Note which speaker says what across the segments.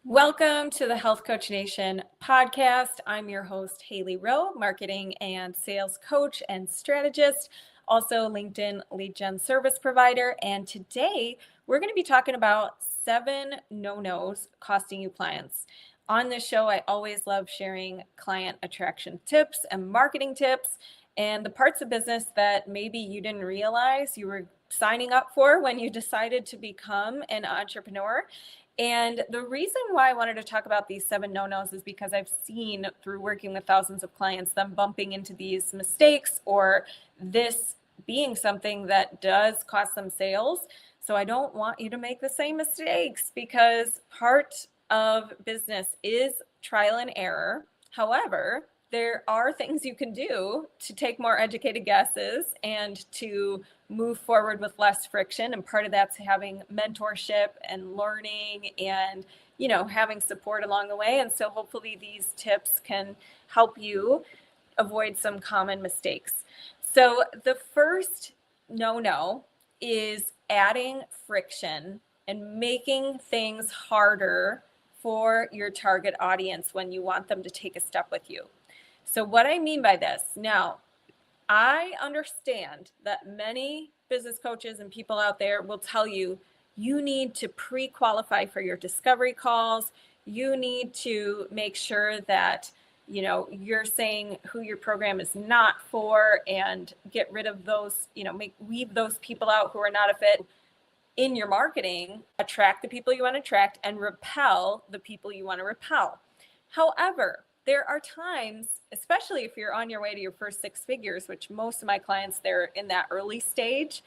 Speaker 1: Welcome to the Health Coach Nation podcast. I'm your host, Haley Rowe, marketing and sales coach and strategist, also LinkedIn lead gen service provider. And today we're going to be talking about 7 no-nos costing you clients. On this show, I always love sharing client attraction tips and marketing tips and the parts of business that maybe you didn't realize you were signing up for when you decided to become an entrepreneur. And the reason why I wanted to talk about these 7 no-nos is because I've seen through working with thousands of clients them bumping into these mistakes or this being something that does cost them sales. So I don't want you to make the same mistakes because part of business is trial and error. However, there are things you can do to take more educated guesses and to move forward with less friction. And part of that's having mentorship and learning and, having support along the way. And so hopefully these tips can help you avoid some common mistakes. So the first no is adding friction and making things harder for your target audience when you want them to take a step with you. So what I mean by this, now, I understand that many business coaches and people out there will tell you, you need to pre-qualify for your discovery calls. You need to make sure that, you're saying who your program is not for and get rid of those, weed those people out who are not a fit in your marketing, attract the people you want to attract and repel the people you want to repel. However, there are times, especially if you're on your way to your first 6 figures, which most of my clients, they're in that early stage.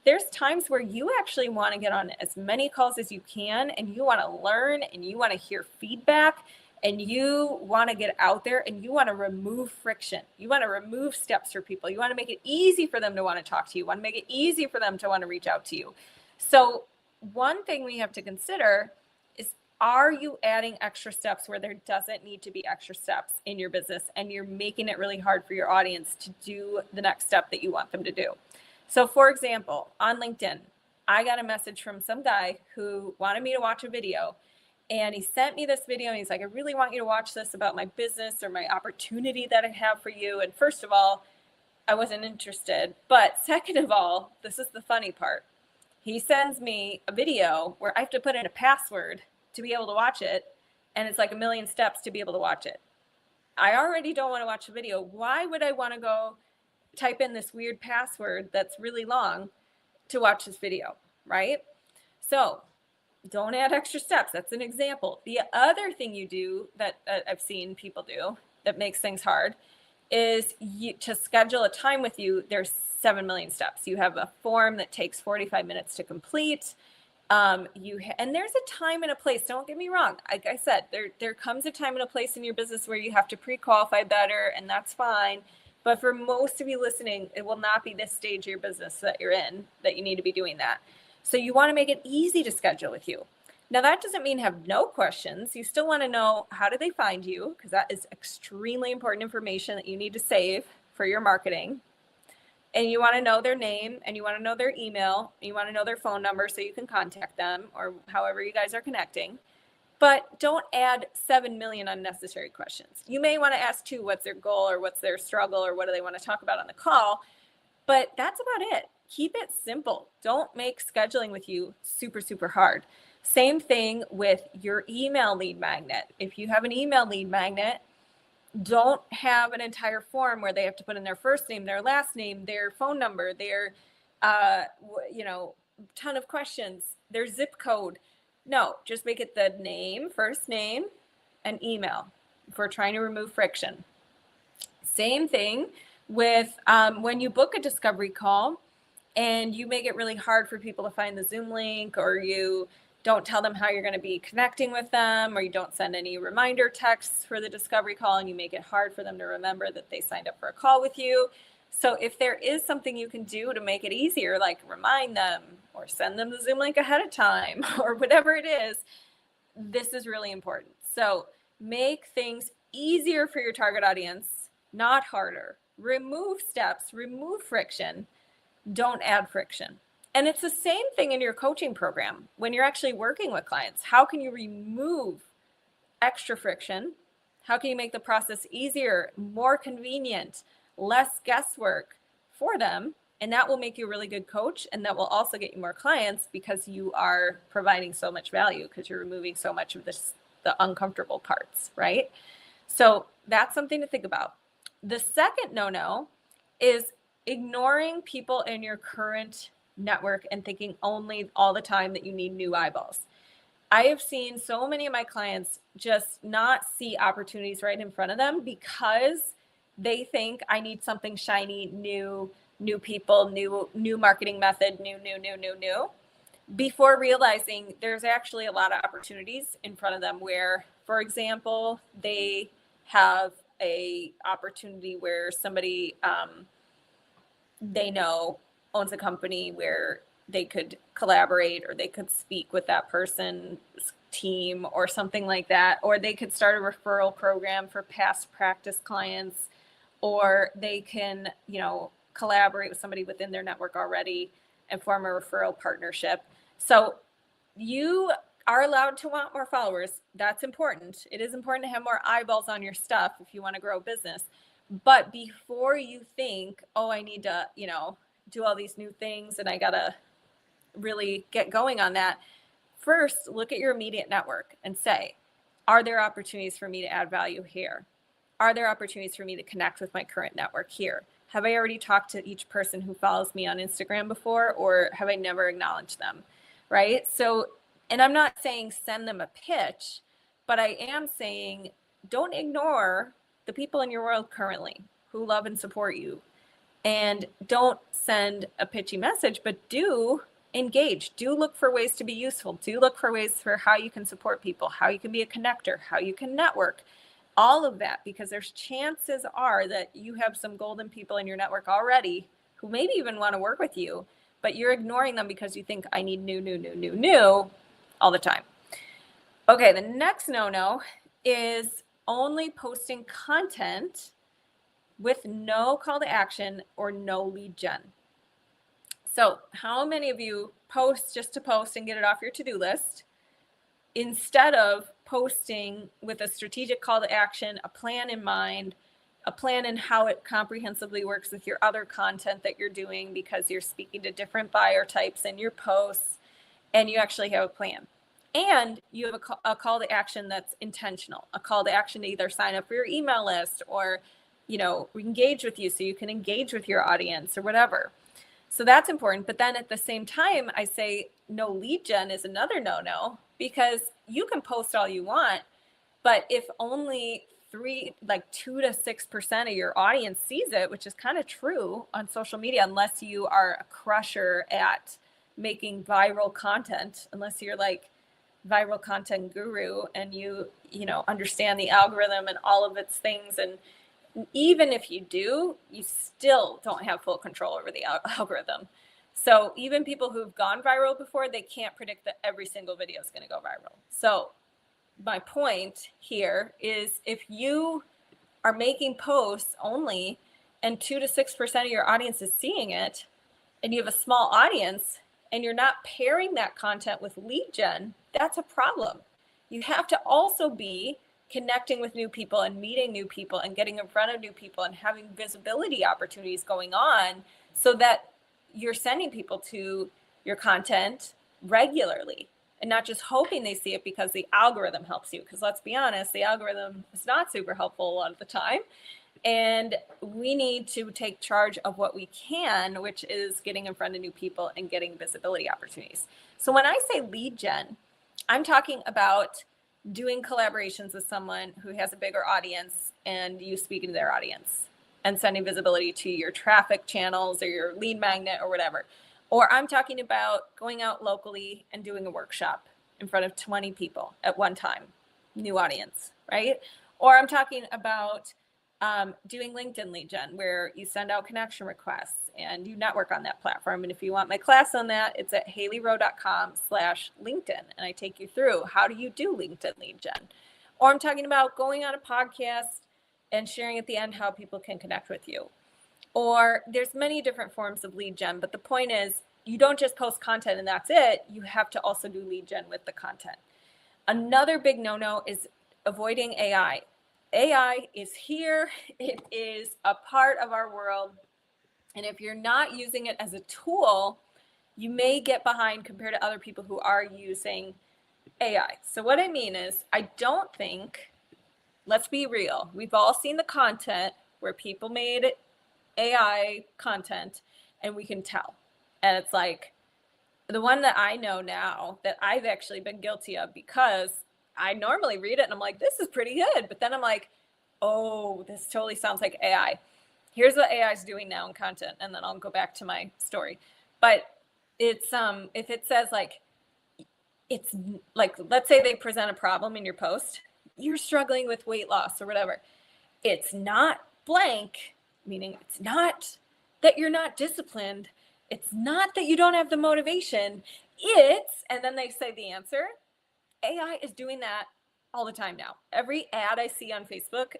Speaker 1: There's times where you actually want to get on as many calls as you can and you want to learn and you want to hear feedback and you want to get out there and you want to remove friction. You want to remove steps for people. You want to make it easy for them to want to talk to you. You want to make it easy for them to want to reach out to you. So one thing we have to consider is, are you adding extra steps where there doesn't need to be extra steps in your business and you're making it really hard for your audience to do the next step that you want them to do? So for example, on LinkedIn, I got a message from some guy who wanted me to watch a video and he sent me this video and he's like, I really want you to watch this about my business or my opportunity that I have for you. And first of all, I wasn't interested. But second of all, this is the funny part. He sends me a video where I have to put in a password to be able to watch it. And it's like 1 million steps to be able to watch it. I already don't want to watch the video. Why would I want to go type in this weird password that's really long to watch this video, right? So don't add extra steps. That's an example. The other thing you do that I've seen people do that makes things hard is to schedule a time with you. There's 7 million steps. You have a form that takes 45 minutes to complete. And there's a time and a place. Don't get me wrong. Like I said, there comes a time and a place in your business where you have to pre-qualify better, and that's fine. But for most of you listening, it will not be this stage of your business that you're in that you need to be doing that. So you want to make it easy to schedule with you. Now, that doesn't mean have no questions. You still want to know, how do they find you? Because that is extremely important information that you need to save for your marketing. And you want to know their name and you want to know their email. And you want to know their phone number so you can contact them or however you guys are connecting. But don't add 7 million unnecessary questions. You may want to ask 2, what's their goal or what's their struggle or what do they want to talk about on the call? But that's about it. Keep it simple. Don't make scheduling with you super, super hard. Same thing with your email lead magnet. If you have an email lead magnet, don't have an entire form where they have to put in their first name, their last name, their phone number, their, ton of questions, their zip code. No, just make it the name, first name, and email if we're trying to remove friction. Same thing with when you book a discovery call and you make it really hard for people to find the Zoom link, or you don't tell them how you're going to be connecting with them, or you don't send any reminder texts for the discovery call, and you make it hard for them to remember that they signed up for a call with you. So if there is something you can do to make it easier, like remind them or send them the Zoom link ahead of time or whatever it is, this is really important. So make things easier for your target audience, not harder. Remove steps, remove friction. Don't add friction. And it's the same thing in your coaching program when you're actually working with clients. How can you remove extra friction? How can you make the process easier, more convenient, less guesswork for them? And that will make you a really good coach. And that will also get you more clients because you are providing so much value because you're removing so much of the uncomfortable parts, right? So that's something to think about. The second no-no is ignoring people in your current network and thinking only all the time that you need new eyeballs. I have seen so many of my clients just not see opportunities right in front of them because they think I need something shiny, new people, new marketing method, new, before realizing there's actually a lot of opportunities in front of them where, for example, they have a opportunity where somebody they know owns a company where they could collaborate or they could speak with that person's team or something like that, or they could start a referral program for past practice clients, or they can, collaborate with somebody within their network already and form a referral partnership. So you are allowed to want more followers. That's important. It is important to have more eyeballs on your stuff if you want to grow a business. But before you think, oh, I need to, do all these new things and I got to really get going on that, first look at your immediate network and say, are there opportunities for me to add value here? Are there opportunities for me to connect with my current network here? Have I already talked to each person who follows me on Instagram before, or have I never acknowledged them? Right? So, and I'm not saying send them a pitch, but I am saying don't ignore the people in your world currently who love and support you. And don't send a pitchy message, but do engage. Do look for ways to be useful. Do look for ways for how you can support people, how you can be a connector, how you can network, all of that, because there's chances are that you have some golden people in your network already who maybe even want to work with you, but you're ignoring them because you think I need new all the time. Okay, the next no-no is only posting content with no call to action or no lead gen. So how many of you post just to post and get it off your to-do list instead of posting with a strategic call to action, a plan in mind, a plan in how it comprehensively works with your other content that you're doing because you're speaking to different buyer types in your posts and you actually have a plan. And you have a call to action that's intentional, a call to action to either sign up for your email list or, engage with you so you can engage with your audience or whatever. So that's important. But then at the same time, I say no lead gen is another no-no because you can post all you want, but if only 2 to 6% of your audience sees it, which is kind of true on social media, unless you are a crusher at making viral content, unless you're like viral content guru and you understand the algorithm and all of its things. And even if you do, you still don't have full control over the algorithm. So even people who've gone viral before, they can't predict that every single video is going to go viral. So my point here is if you are making posts only and 2 to 6% of your audience is seeing it and you have a small audience and you're not pairing that content with lead gen, that's a problem. You have to also be connecting with new people and meeting new people and getting in front of new people and having visibility opportunities going on so that you're sending people to your content regularly and not just hoping they see it because the algorithm helps you. Because let's be honest, the algorithm is not super helpful a lot of the time. And we need to take charge of what we can, which is getting in front of new people and getting visibility opportunities. So when I say lead gen, I'm talking about doing collaborations with someone who has a bigger audience and you speaking to their audience and sending visibility to your traffic channels or your lead magnet or whatever. Or I'm talking about going out locally and doing a workshop in front of 20 people at one time, new audience, right? Or I'm talking about doing LinkedIn lead gen, where you send out connection requests and you network on that platform. And if you want my class on that, it's at haleyrowe.com/LinkedIn. And I take you through how do you do LinkedIn lead gen. Or I'm talking about going on a podcast and sharing at the end how people can connect with you. Or there's many different forms of lead gen, but the point is you don't just post content and that's it. You have to also do lead gen with the content. Another big no-no is avoiding AI. AI is here. It is a part of our world. And if you're not using it as a tool, you may get behind compared to other people who are using AI. So what I mean is, I don't think, let's be real, we've all seen the content where people made AI content and we can tell. And it's like the one that I know now that I've actually been guilty of, because I normally read it and I'm like, this is pretty good. But then I'm like, oh, this totally sounds like AI. Here's what AI is doing now in content. And then I'll go back to my story. But it's, if it says like, it's like, let's say they present a problem in your post, you're struggling with weight loss or whatever. It's not blank, meaning it's not that you're not disciplined. It's not that you don't have the motivation. It's, and then they say the answer. AI is doing that all the time now. Every ad I see on Facebook,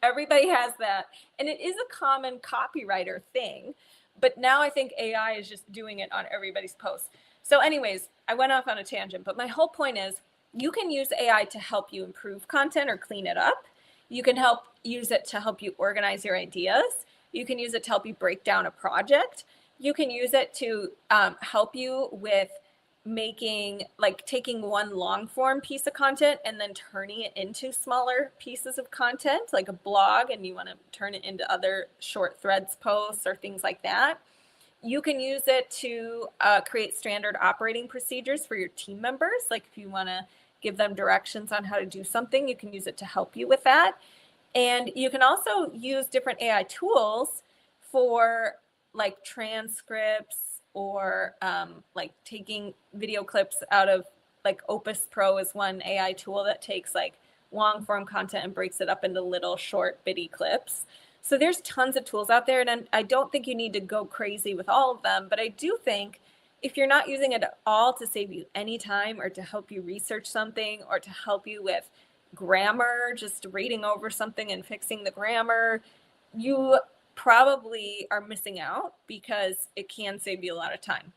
Speaker 1: everybody has that. And it is a common copywriter thing. But now I think AI is just doing it on everybody's posts. So anyways, I went off on a tangent, but my whole point is you can use AI to help you improve content or clean it up. You can use it to help you organize your ideas. You can use it to help you break down a project. You can use it to help you with making, like taking one long form piece of content and then turning it into smaller pieces of content, like a blog, and you want to turn it into other short threads posts or things like that. You can use it to create standard operating procedures for your team members. Like if you want to give them directions on how to do something, you can use it to help you with that. And you can also use different AI tools for like transcripts or like taking video clips out of, like Opus Pro is one AI tool that takes like long form content and breaks it up into little short bitty clips. So there's tons of tools out there, and I don't think you need to go crazy with all of them, but I do think if you're not using it at all to save you any time or to help you research something or to help you with grammar, just reading over something and fixing the grammar, you probably are missing out because it can save you a lot of time.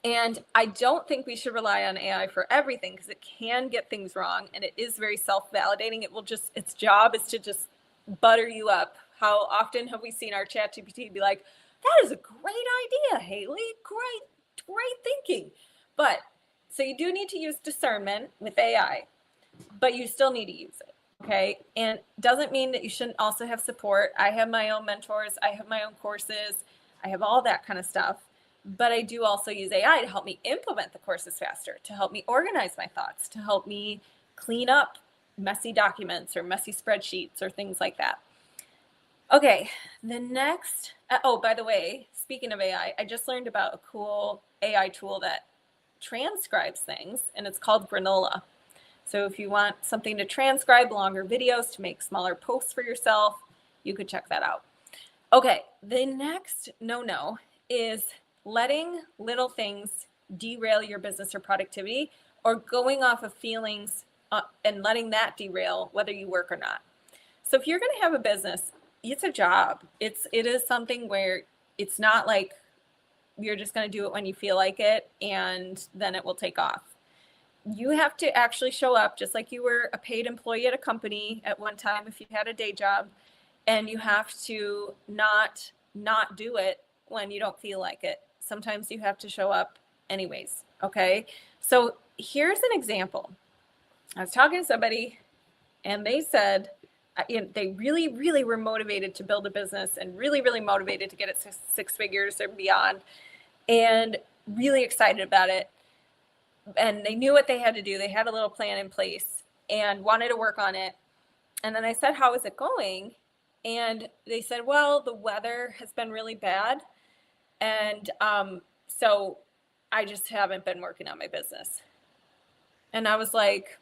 Speaker 1: And I don't think we should rely on AI for everything because it can get things wrong and it is very self-validating. It will just, its job is to just butter you up. How often have we seen our ChatGPT be like, that is a great idea, Haley, great thinking. But so you do need to use discernment with AI, but you still need to use it. Okay. And doesn't mean that you shouldn't also have support. I have my own mentors. I have my own courses. I have all that kind of stuff. But I do also use AI to help me implement the courses faster, to help me organize my thoughts, to help me clean up messy documents or messy spreadsheets or things like that. Okay, the next, oh, by the way, speaking of AI, I just learned about a cool AI tool that transcribes things, and it's called Granola. So if you want something to transcribe longer videos to make smaller posts for yourself, you could check that out. Okay, the next no-no is letting little things derail your business or productivity, or going off of feelings and letting that derail whether you work or not. So if you're going to have a business, it's a job. It is something where it's not like you're just going to do it when you feel like it and then it will take off. You have to actually show up just like you were a paid employee at a company at one time if you had a day job, and you have to not do it when you don't feel like it. Sometimes you have to show up anyways. Okay. So here's an example. I was talking to somebody and they said, they really were motivated to build a business and really motivated to get it six figures or beyond and really excited about it. And they knew what they had to do. They had a little plan in place and wanted to work on it. And then I said, how is it going? And they said, well, the weather has been really bad. And so I just haven't been working on my business. And I was like,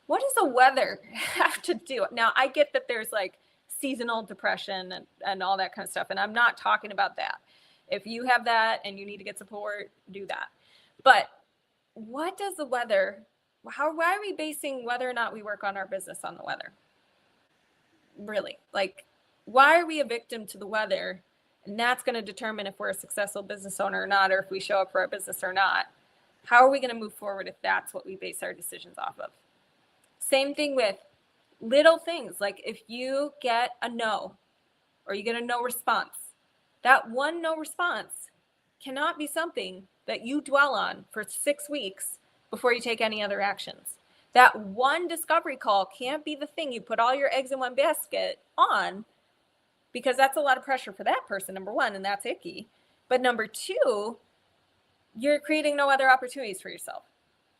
Speaker 1: what does the weather have to do? Now, I get that there's like seasonal depression and all that kind of stuff. And I'm not talking about that. If you have that and you need to get support, do that. But what does the weather, why are we basing whether or not we work on our business on the weather? Really? Like, why are we a victim to the weather? And that's going to determine if we're a successful business owner or not, or if we show up for our business or not. How are we going to move forward if that's what we base our decisions off of? Same thing with little things. Like if you get a no or you get a no response, that one no response cannot be something that you dwell on for 6 weeks before you take any other actions. That one discovery call can't be the thing you put all your eggs in one basket on, because that's a lot of pressure for that person, number one, and that's icky. But number two, you're creating no other opportunities for yourself.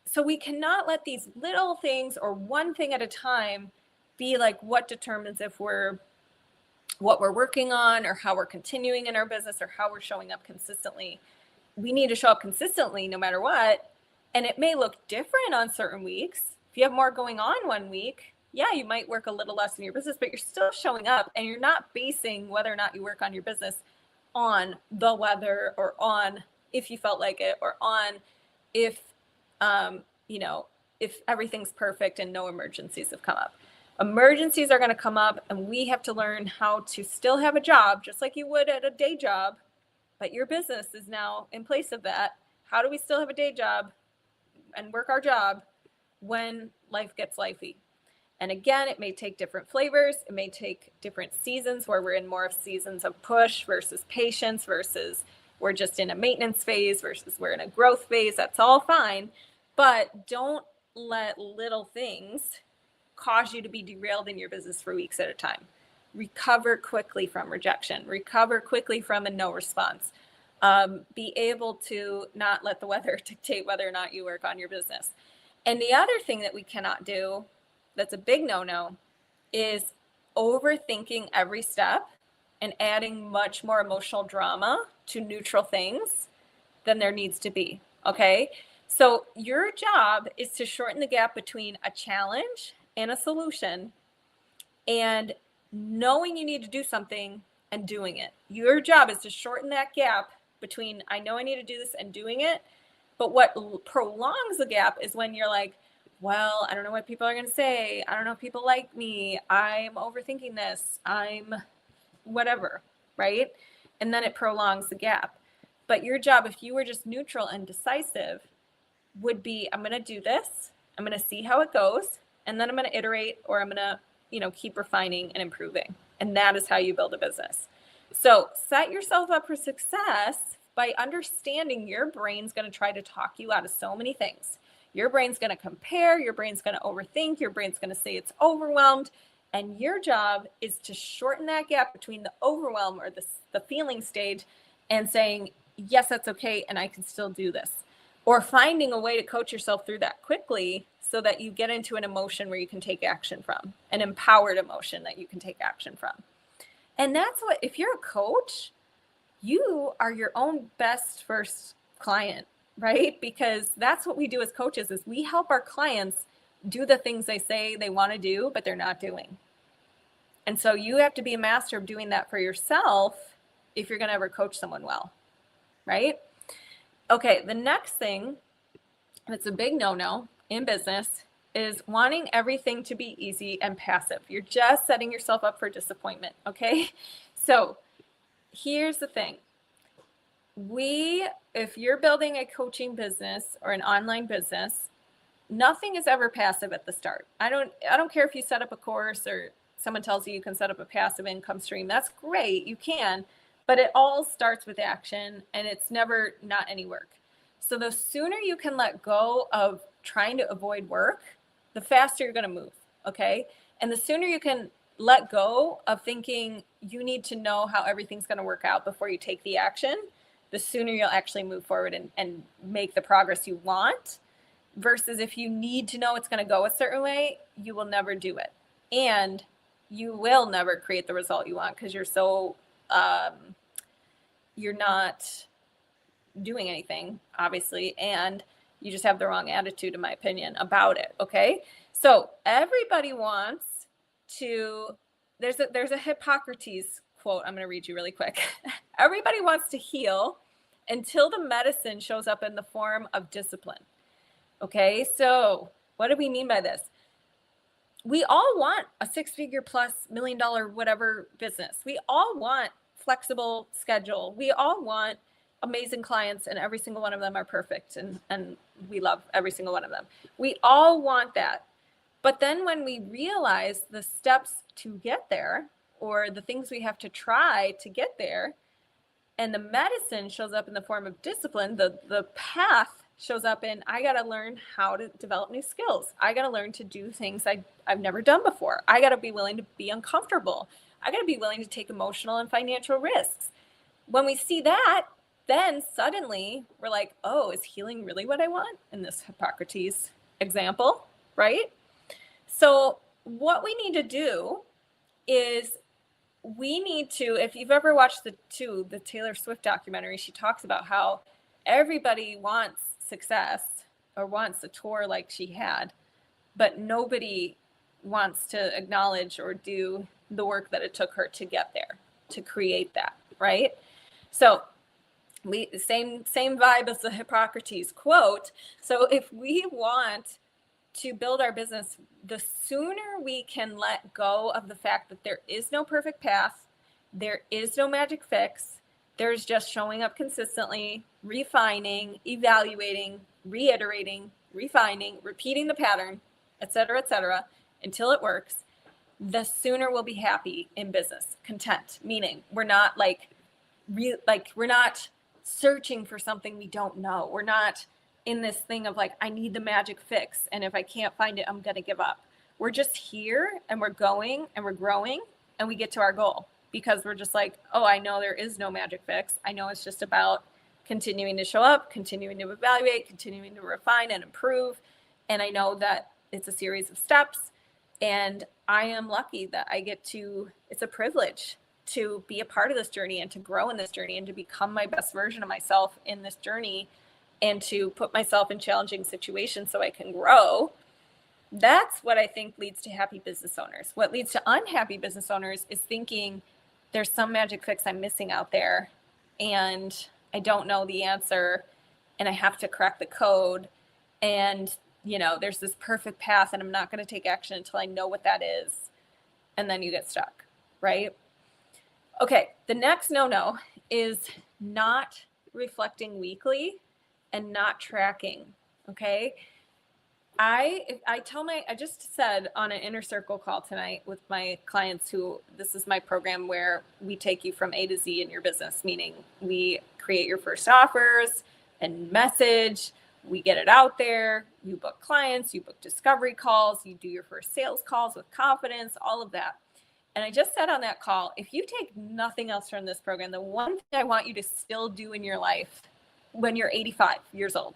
Speaker 1: So we cannot let these little things or one thing at a time be like what determines if what we're working on or how we're continuing in our business or how we're showing up consistently. We need to show up consistently no matter what. And it may look different on certain weeks. If you have more going on one week, yeah, you might work a little less in your business, but you're still showing up, and you're not basing whether or not you work on your business on the weather or on if you felt like it or on if, if everything's perfect and no emergencies have come up. Emergencies are going to come up, and we have to learn how to still have a job just like you would at a day job, but your business is now in place of that. How do we still have a day job and work our job when life gets lifey? And again, it may take different flavors. It may take different seasons where we're in more of seasons of push versus patience versus we're just in a maintenance phase versus we're in a growth phase. That's all fine. But don't let little things cause you to be derailed in your business for weeks at a time. Recover quickly from rejection. Recover quickly from a no response. Be able to not let the weather dictate whether or not you work on your business. And the other thing that we cannot do, that's a big no-no, is overthinking every step and adding much more emotional drama to neutral things than there needs to be, okay? So your job is to shorten the gap between a challenge and a solution and knowing you need to do something and doing it. Your job is to shorten that gap between I know I need to do this and doing it. But what prolongs the gap is when you're like, well, I don't know what people are going to say. I don't know if people like me. I'm overthinking this. I'm whatever, right? And then it prolongs the gap. But your job, if you were just neutral and decisive, would be, I'm going to do this. I'm going to see how it goes. And then I'm going to iterate, or I'm going to, keep refining and improving. And that is how you build a business. So set yourself up for success by understanding your brain's going to try to talk you out of so many things. Your brain's going to compare, your brain's going to overthink, your brain's going to say it's overwhelmed. And your job is to shorten that gap between the overwhelm or the feeling stage and saying, yes, that's okay, and I can still do this. Or finding a way to coach yourself through that quickly so that you get into an emotion where you can take action from, an empowered emotion that you can take action from. And that's what, if you're a coach, you are your own best first client, right? Because that's what we do as coaches, is we help our clients do the things they say they want to do, but they're not doing. And so you have to be a master of doing that for yourself if you're going to ever coach someone well, right? Okay, the next thing that's a big no-no in business is wanting everything to be easy and passive. You're just setting yourself up for disappointment, okay? So here's the thing. If you're building a coaching business or an online business, nothing is ever passive at the start. I don't care if you set up a course or someone tells you can set up a passive income stream. That's great, you can, but it all starts with action, and it's never not any work. So the sooner you can let go of trying to avoid work, the faster you're going to move, okay? And the sooner you can let go of thinking you need to know how everything's going to work out before you take the action, the sooner you'll actually move forward and make the progress you want. Versus if you need to know it's going to go a certain way, you will never do it. And you will never create the result you want because you're so, you're not doing anything, obviously, and you just have the wrong attitude, in my opinion, about it, okay? So everybody wants to, there's a Hippocrates quote I'm going to read you really quick. Everybody wants to heal until the medicine shows up in the form of discipline. Okay, so what do we mean by this? We all want a 6-figure plus $1 million whatever business. We all want flexible schedule. We all want amazing clients, and every single one of them are perfect, and we love every single one of them. We all want that. But then when we realize the steps to get there, or the things we have to try to get there, and the medicine shows up in the form of discipline, the path shows up in, I got to learn how to develop new skills. I got to learn to do things I've never done before. I got to be willing to be uncomfortable. I got to be willing to take emotional and financial risks. When we see that, then suddenly we're like, oh, is healing really what I want in this Hippocrates example, right? So what we need to do is we need to, if you've ever watched the Taylor Swift documentary, she talks about how everybody wants success or wants a tour like she had, but nobody wants to acknowledge or do the work that it took her to get there, to create that, right? So same vibe as the Hippocrates quote. So if we want to build our business, the sooner we can let go of the fact that there is no perfect path, there is no magic fix, there's just showing up consistently, refining, evaluating, reiterating, refining, repeating the pattern, et cetera, until it works, the sooner we'll be happy in business, content, meaning we're not we're not searching for something we don't know. We're not in this thing of like, I need the magic fix, and if I can't find it, I'm going to give up. We're just here, and we're going, and we're growing, and we get to our goal because we're just like, oh, I know there is no magic fix. I know it's just about continuing to show up, continuing to evaluate, continuing to refine and improve. And I know that it's a series of steps, and I am lucky that I get to, it's a privilege to be a part of this journey and to grow in this journey and to become my best version of myself in this journey and to put myself in challenging situations so I can grow. That's what I think leads to happy business owners. What leads to unhappy business owners is thinking there's some magic fix I'm missing out there and I don't know the answer and I have to crack the code. And, there's this perfect path and I'm not going to take action until I know what that is. And then you get stuck, right? Okay, the next no is not reflecting weekly and not tracking. Okay. I just said on an inner circle call tonight with my clients this is my program where we take you from A to Z in your business, meaning we create your first offers and message, we get it out there, you book clients, you book discovery calls, you do your first sales calls with confidence, all of that. And I just said on that call, if you take nothing else from this program, the one thing I want you to still do in your life when you're 85 years old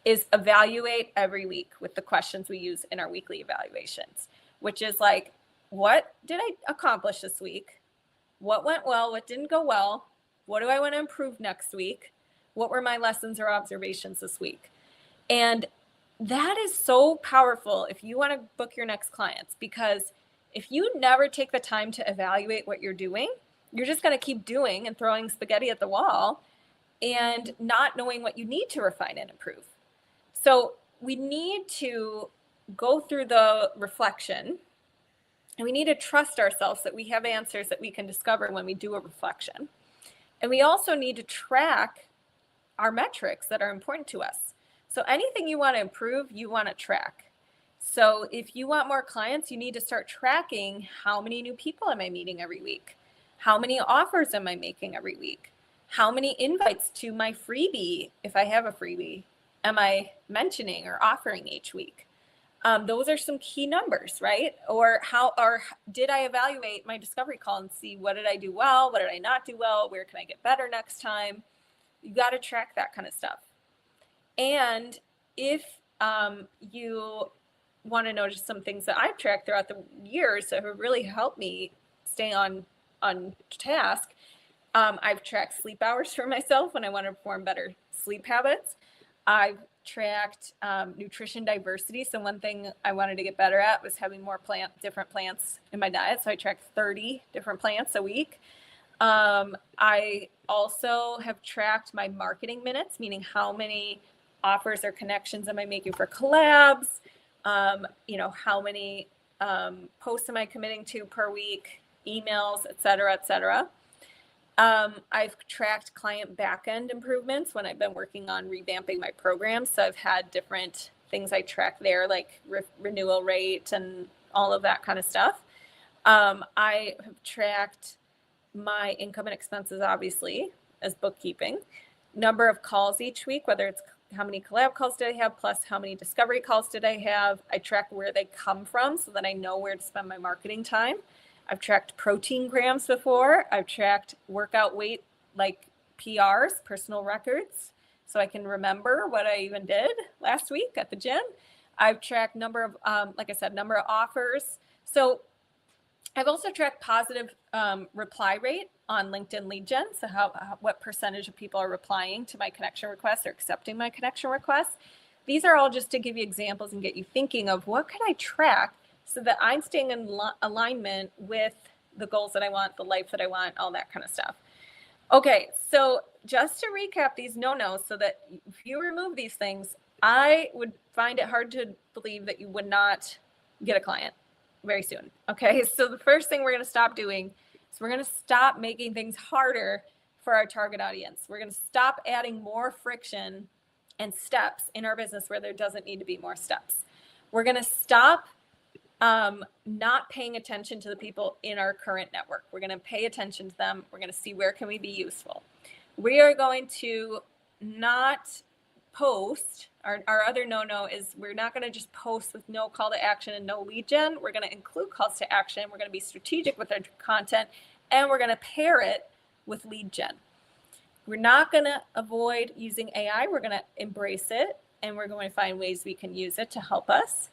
Speaker 1: is evaluate every week with the questions we use in our weekly evaluations, which is like, what did I accomplish this week? What went well? What didn't go well? What do I want to improve next week? What were my lessons or observations this week? And that is so powerful if you want to book your next clients, because if you never take the time to evaluate what you're doing, you're just going to keep doing and throwing spaghetti at the wall and not knowing what you need to refine and improve. So we need to go through the reflection and we need to trust ourselves that we have answers that we can discover when we do a reflection. And we also need to track our metrics that are important to us. So anything you want to improve, you want to track. So if you want more clients, you need to start tracking how many new people am I meeting every week? How many offers am I making every week? How many invites to my freebie, if I have a freebie, am I mentioning or offering each week? Those are some key numbers, right? Or did I evaluate my discovery call and see what did I do well? What did I not do well? Where can I get better next time? You got to track that kind of stuff. And if you want to know just some things that I've tracked throughout the years that have really helped me stay on task, I've tracked sleep hours for myself when I want to form better sleep habits. I've tracked nutrition diversity. So one thing I wanted to get better at was having more different plants in my diet. So I tracked 30 different plants a week. I also have tracked my marketing minutes, meaning how many offers or connections am I making for collabs? How many posts am I committing to per week, emails, et cetera, et cetera. I've tracked client backend improvements when I've been working on revamping my program. So I've had different things I track there, like renewal rate and all of that kind of stuff. I have tracked my income and expenses, obviously, as bookkeeping, number of calls each week, whether it's how many collab calls did I have, plus how many discovery calls did I have. I track where they come from so that I know where to spend my marketing time. I've tracked protein grams before. I've tracked workout weight, like PRs, personal records, so I can remember what I even did last week at the gym. I've tracked number of, like I said, number of offers. So I've also tracked positive reply rate on LinkedIn lead gen. So what percentage of people are replying to my connection requests or accepting my connection requests. These are all just to give you examples and get you thinking of what can I track so that I'm staying in alignment with the goals that I want, the life that I want, all that kind of stuff. Okay, so just to recap these no-nos so that if you remove these things, I would find it hard to believe that you would not get a client very soon. Okay, so the first thing we're going to stop doing is we're going to stop making things harder for our target audience. We're going to stop adding more friction and steps in our business where there doesn't need to be more steps. We're going to stop not paying attention to the people in our current network. We're going to pay attention to them. We're going to see where can we be useful. We are going to not post. Our other no-no is we're not going to just post with no call to action and no lead gen. We're going to include calls to action. We're going to be strategic with our content, and we're going to pair it with lead gen. We're not going to avoid using AI. We're going to embrace it, and we're going to find ways we can use it to help us.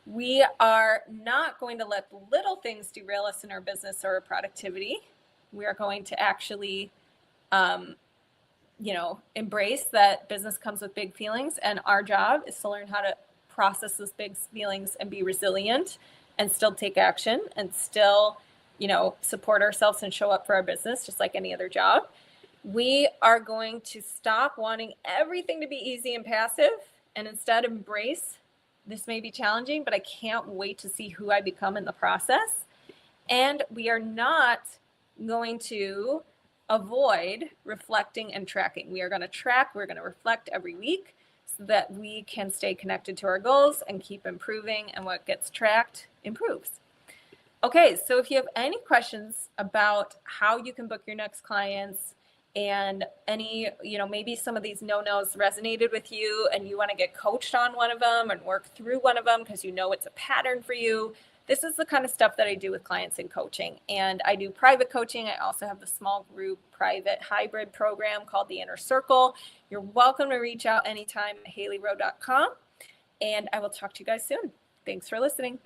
Speaker 1: We are not going to let the little things derail us in our business or our productivity. We are going to actually embrace that business comes with big feelings, and our job is to learn how to process those big feelings and be resilient and still take action and still, support ourselves and show up for our business just like any other job. We are going to stop wanting everything to be easy and passive and instead embrace this may be challenging, but I can't wait to see who I become in the process. And we are not going to avoid reflecting and tracking. We are going to track, we're going to reflect every week so that we can stay connected to our goals and keep improving, and what gets tracked improves. Okay, so if you have any questions about how you can book your next clients and any, maybe some of these no-nos resonated with you and you want to get coached on one of them and work through one of them because it's a pattern for you, this is the kind of stuff that I do with clients in coaching. And I do private coaching. I also have the small group private hybrid program called the Inner Circle. You're welcome to reach out anytime at HaleyRowe.com. And I will talk to you guys soon. Thanks for listening.